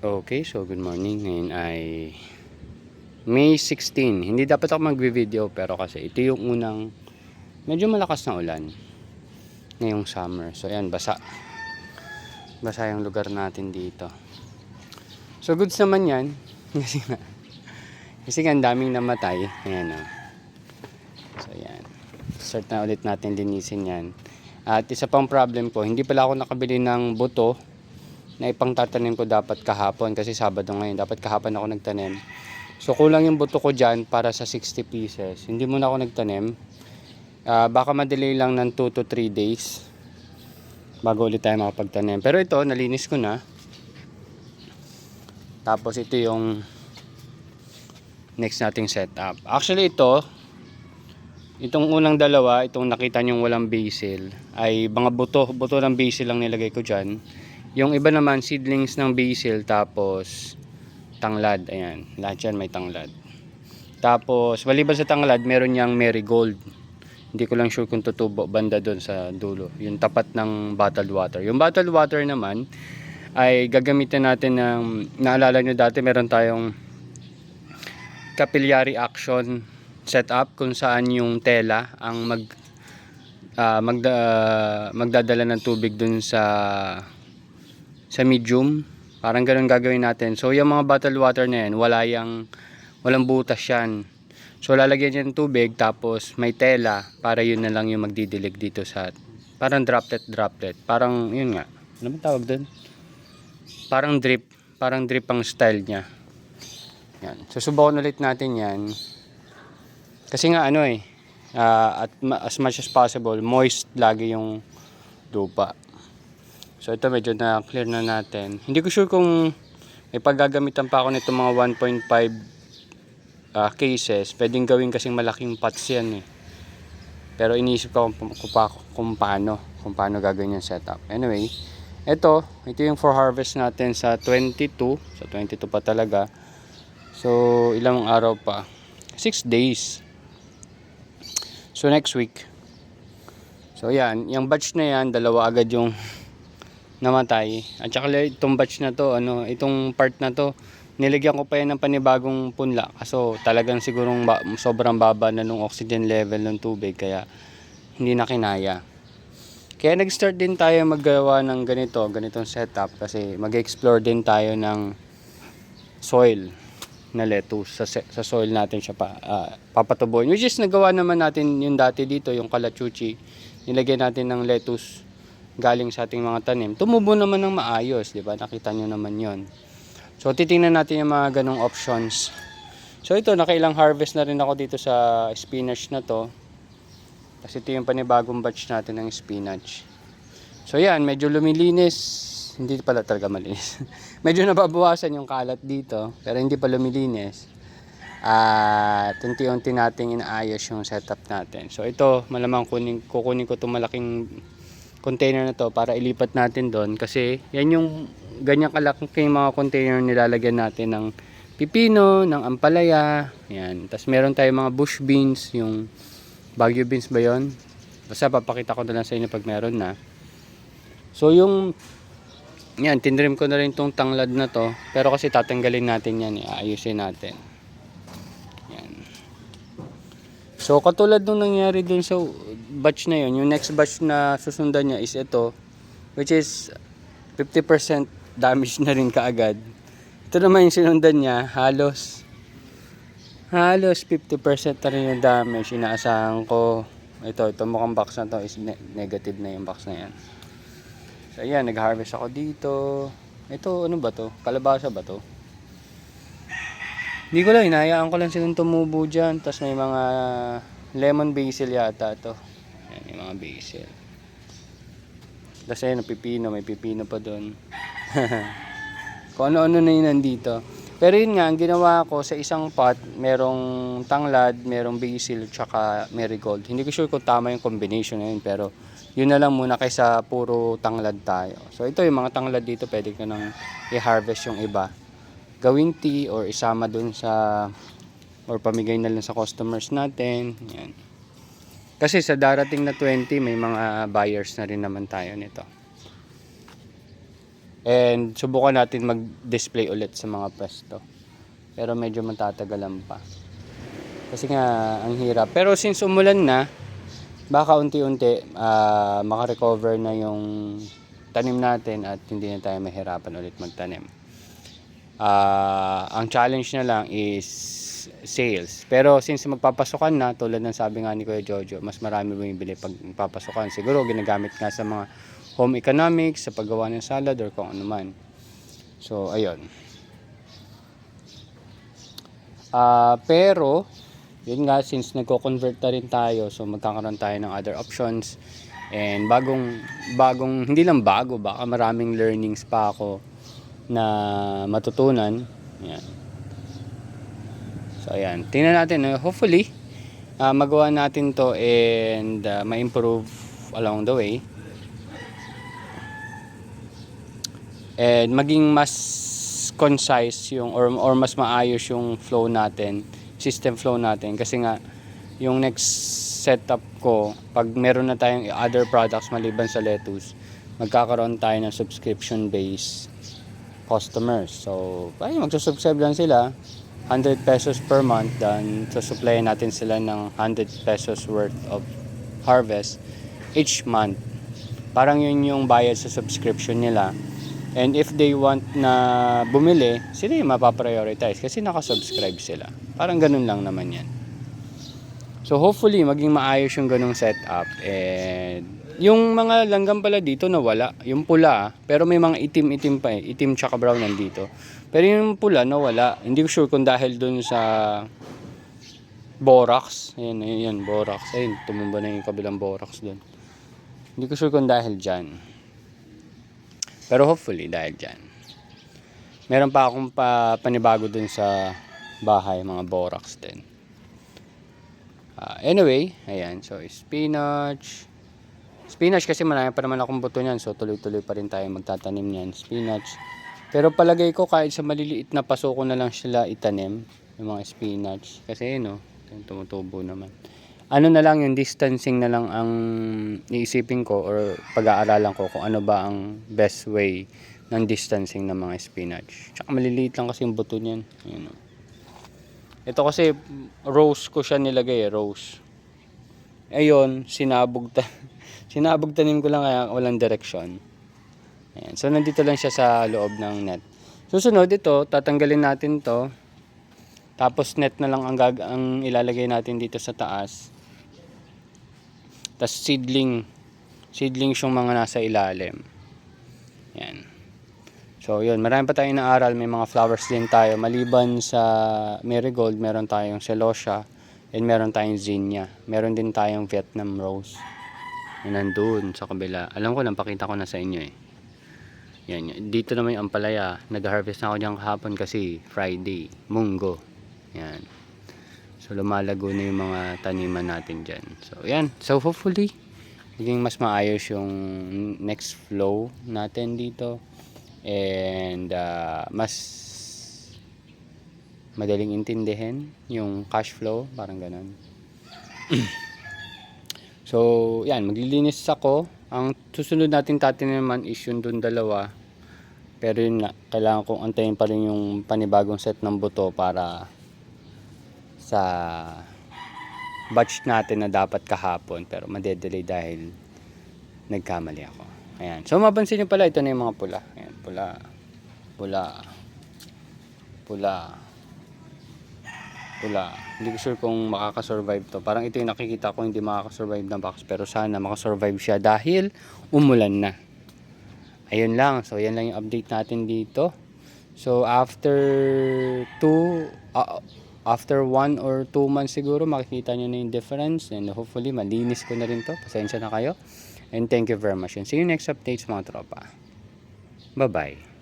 Okay, so good morning. Ngayon ay May 16. Hindi dapat ako magvi-video pero kasi ito yung unang medyo malakas na ulan ngayong summer. So ayan, basa. Basa yung lugar natin dito. So goods naman yan. Kasi nga ang daming namatay. Ayan o. So ayan. Start na ulit natin linisin yan. At isa pang problem ko, hindi pala ako nakabili ng buto na ipangtatanim ko dapat kahapon kasi Sabado ngayon. Dapat kahapon ako nagtanim. So kulang yung buto ko dyan para sa 60 pieces. Hindi muna ako nagtanim. Baka madelay lang ng 2 to 3 days bago ulit tayo makapagtanim. Pero ito, nalinis ko na. Tapos ito yung next nating setup. Actually itong unang dalawa, itong nakita nyong walang basil, ay mga buto ng basil lang nilagay ko dyan. Yung iba naman, seedlings ng basil, tapos tanglad. Ayan, lahat yan may tanglad. Tapos maliban sa tanglad, meron niyang marigold. Hindi ko lang sure kung tutubo banda doon sa dulo, yung tapat ng bottled water. Yung bottled water naman ay gagamitin natin ng, naalala nyo dati meron tayong capillary action setup kung saan yung tela ang magdadala ng tubig dun sa medium. Parang ganun gagawin natin. So yung mga bottled water na yan, walang butas yan. So lalagyan niya ng tubig, tapos may tela para yun na lang yung magdidilig dito sa parang droplet. Parang yun nga. Ano ba tawag dun? Parang drip ang style niya. Yan. Susubukan ulit natin yan. Kasi nga as much as possible, moist lagi yung lupa. So ito medyo na clear na natin. Hindi ko sure kung may paggagamitan pa ako nito mga 1.5 cases. Pwedeng gawin kasing malaking pots yan eh. Pero iniisip ko kung paano gagawin yung setup. Anyway, ito yung for harvest natin sa 22. Sa 22 pa talaga. So ilang araw pa? 6 days. So next week. So yan, yung batch na yan, dalawa agad yung namatay. At saka itong batch na to, itong part na to, nilagyan ko pa yan ng panibagong punla. Kaso talagang sigurong sobrang baba na nung oxygen level ng tubig, kaya hindi na kinaya. Kaya nag-start din tayo maggawa ng ganitong setup kasi mag-explore din tayo ng soil na lettuce. Sa soil natin siya papatubuin. Which is nagawa naman natin yung dati dito, yung kalachuchi. Nilagyan natin ng lettuce galing sa ating mga tanim. Tumubo naman ng maayos, di ba? Nakita nyo naman yon. So titingnan natin yung mga ganong options. So ito, nakailang harvest na rin ako dito sa spinach na to. Kasi ito yung panibagong batch natin ng spinach. So yan, medyo lumilinis. Hindi pala talaga malinis. Medyo nababawasan yung kalat dito, pero hindi pa lumilinis. At unti-unti nating inaayos yung setup natin. So ito, malamang kukunin ko itong malaking container na to para ilipat natin doon, kasi yan yung ganyang kalaking mga container nilalagyan natin ng pipino, ng ampalaya, yan. Tapos meron tayong mga bush beans, yung Baguio beans ba yon? Basta papakita ko na lang sa inyo pag meron na. So yung yan, tinrim ko na rin tong tanglad na to, pero kasi tatanggalin natin yan, iayusin natin. Yan. So katulad nung nangyari dun sa batch na yun, yung next batch na susundan niya is ito, which is 50% damage na rin kaagad. Ito naman yung sinundan niya, halos 50% na rin yung damage. Inaasahan ko ito mukhang box na to is negative na yung box na yan. So ayan, nag-harvest ako dito. Ito ano ba to? Kalabasa ba to? Hindi ko lang, hinahayaan ko lang silang tumubo dyan. Tapos may mga lemon basil yata to. Yan, yung mga basil. Tapos ayun, may pipino pa doon. Kung ano-ano na yun nandito. Pero yun nga, ang ginawa ko sa isang pot, merong tanglad, merong basil, tsaka marigold. Hindi ko sure kung tama yung combination na yun, pero yun na lang muna kaysa puro tanglad tayo. So ito yung mga tanglad dito, pwede ko nang i-harvest yung iba. Gawing tea or isama dun or pamigay na lang sa customers natin. Yan. Kasi sa darating na 20, may mga buyers na rin naman tayo nito. And subukan natin mag-display ulit sa mga pwesto. Pero medyo matatagalan pa. Kasi nga, ang hirap. Pero since umulan na, baka unti-unti makarecover na yung tanim natin at hindi na tayo mahirapan ulit magtanim. Ang challenge na lang is sales. Pero since magpapasukan na, tulad ng sabi nga ni Kuya Jojo, mas marami bumibili pag magpapasukan. Siguro ginagamit nga sa mga home economics, sa paggawa ng salad or kung ano man. So, ayun. Pero, yun nga, since nagko-convert na rin tayo, so magkakaroon tayo ng other options. And bagong, hindi lang bago, baka maraming learnings pa ako na matutunan. Ayan. So, ayan. Tingnan natin. Hopefully, magawa natin to and ma-improve along the way. And maging mas concise yung or mas maayos yung flow natin, system flow natin, kasi nga yung next setup ko, pag meron na tayong other products maliban sa lettuce, magkakaroon tayo ng subscription based customers. So ay magsusubscribe lang sila 100 pesos per month, then susuplayan natin sila ng 100 pesos worth of harvest each month. Parang yun yung bayad sa subscription nila. And if they want na bumili, sila yung mapaprioritize kasi nakasubscribe sila. Parang ganun lang naman yan. So hopefully maging maayos yung ganung setup. And yung mga langgam pala dito nawala. Yung pula, pero may mga itim-itim pa eh. Itim tsaka brown nandito. Pero yung pula nawala. Hindi ko sure kung dahil dun sa borax. Ayan, borax. Ayun, tumumba na yung kabilang borax dun. Hindi ko sure kung dahil dyan. Pero hopefully dahil dyan. Meron pa akong panibago dun sa bahay, mga borax din. Anyway, ayan. So, spinach. Spinach kasi marami pa naman akong buto niyan. So, tuloy-tuloy pa rin tayo magtatanim niyan. Spinach. Pero palagay ko kahit sa maliliit na paso ko na lang sila itanim. Yung mga spinach. Kasi yun, tumutubo naman. Ano na lang yung distancing na lang ang iisipin ko or pag-aaralan ko kung ano ba ang best way ng distancing ng mga spinach. Tsaka maliliit lang kasi yung buto niyan. Ayan, ito kasi rose ko siya nilagay, rose. Ayun, sinabog tanim ko lang kaya walang direksyon. Ayan. So nandito lang siya sa loob ng net. Susunod ito, tatanggalin natin to. Tapos net na lang ang ilalagay natin dito sa taas. Tapos seedlings yung mga nasa ilalim. Yan. So yun, marami pa tayong inaaral. May mga flowers din tayo. Maliban sa marigold, meron tayong celosia and meron tayong zinnia. Meron din tayong Vietnam rose. Yan nandun sa kabila. Alam ko, napakita ko na sa inyo eh. Yan. Dito naman yung ampalaya. Nag-harvest na ako dyan kahapon kasi Friday. Munggo. Yan. So lumalago na yung mga taniman natin dyan. So yan. So hopefully maging mas maayos yung next flow natin dito. And mas madaling intindihin yung cash flow. Parang ganun. So yan. Maglilinis ako. Ang susunod natin tataniman is yung dun dalawa. Pero yun nga. Kailangan kong antayin pa rin yung panibagong set ng buto para sa batch natin na dapat kahapon, pero madedelay dahil nagkamali ako. Ayan. So mapansin nyo pala, ito na yung mga pula. Ayan, pula. Hindi ko sure kung makakasurvive to. Parang ito yung nakikita ko hindi makakasurvive na box, pero sana makasurvive siya dahil umulan na. Ayun lang. So yan lang yung update natin dito. So after 1 or 2 months siguro makikita nyo na yung difference, and hopefully malinis ko na rin to. Pasensya na kayo and thank you very much and see you next updates mga tropa. Bye bye.